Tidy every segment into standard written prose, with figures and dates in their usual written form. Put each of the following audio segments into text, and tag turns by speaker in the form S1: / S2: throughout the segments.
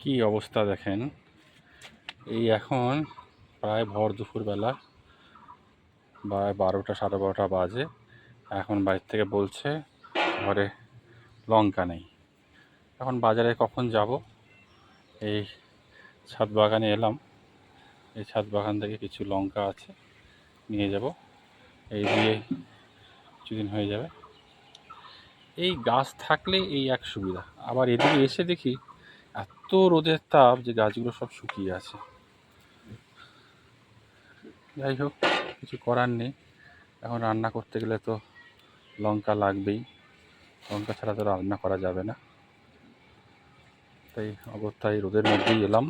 S1: কি অবস্থা দেখেন। এই এখন প্রায় ভর দুপুরবেলা, বা 12টা 12:30 বাজে। এখন বাইরে থেকে বলছে ঘরে লঙ্কা নেই। এখন বাজারে কখন যাব? এই ছাদ বাগানে এলাম, এই ছাদ বাগান থেকে কিছু লঙ্কা আছে, নিয়ে যাব। এই দিয়ে কিছুদিন হয়ে যাবে। এই গাছ থাকলে এই এক সুবিধা। আবার এদিকে এসে দেখি এত রোদের তাপ যে গাছগুলো সব শুকিয়ে আছে। যাই হোক, কিছু করার নেই। এখন রান্না করতে গেলে তো লঙ্কা লাগবেই, লঙ্কা ছাড়া তো রান্না করা যাবে না। তাই অগত্যাই রোদের মধ্যেই এলাম।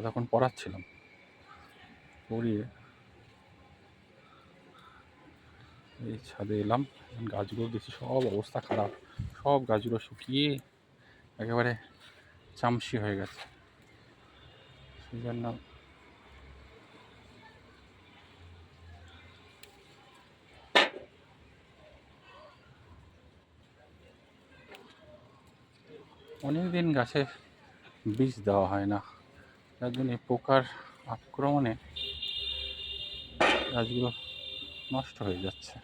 S1: তখন পড়াচ্ছিলাম, পড়িয়ে এই ছাদে এলাম। গাছগুলো দেখছি সব অবস্থা খারাপ, সব গাছগুলো শুকিয়ে একেবারে চামসি হয়ে গেছে। সেই জন্য অনেক দিন গাছে বীজ দেওয়া হয় না, যার জন্য পোকার আক্রমণে গাছগুলো নষ্ট হয়ে যাচ্ছে।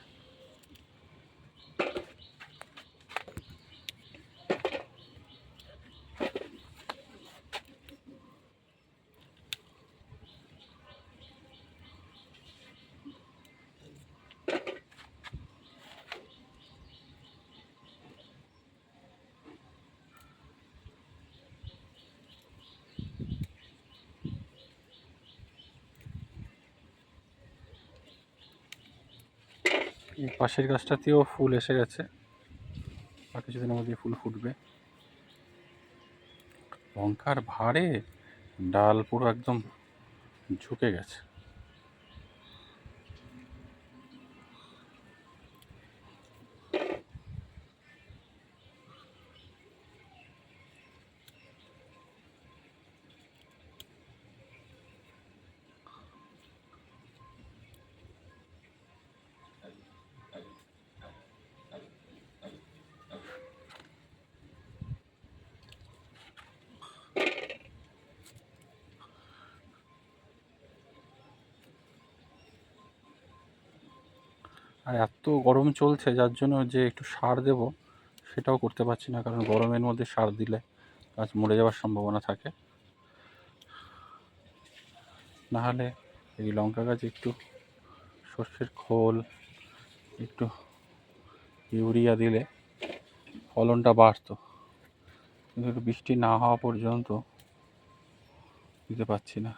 S1: এই পাশের গাছটাতেও ফুল এসে গেছে, আর কিছুদিনের মধ্যে ফুল ফুটবে। লঙ্কার ভারে ডাল পুরো একদম ঝুঁকে গেছে। আর এত গরম চলছে, যার জন্য যে একটু সার দেব সেটাও করতে পারছি না, কারণ গরমের মধ্যে সার দিলে গাছ মরে যাওয়ার সম্ভাবনা থাকে। নাহলে এই লঙ্কা গাছে একটু সর্ষের খোল, একটু ইউরিয়া দিলে ফলনটা বাড়তো, কিন্তু একটু বৃষ্টি না হওয়া পর্যন্ত দিতে পারছি না।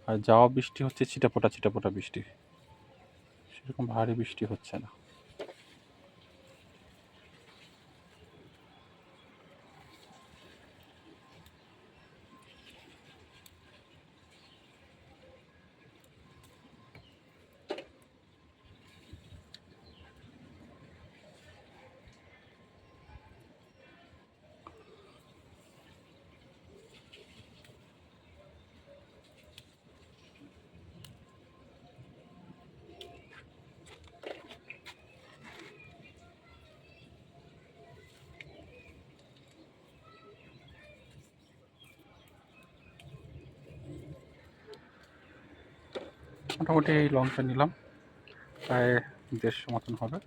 S1: আর যাওয়া বৃষ্টি হচ্ছে ছিটাফোঁটা ছিটাফোঁটা বৃষ্টি, সেরকম ভারী বৃষ্টি হচ্ছে না। মোটামুটি এই লঙ্কা নিলাম প্রায় 150 মতন হবে।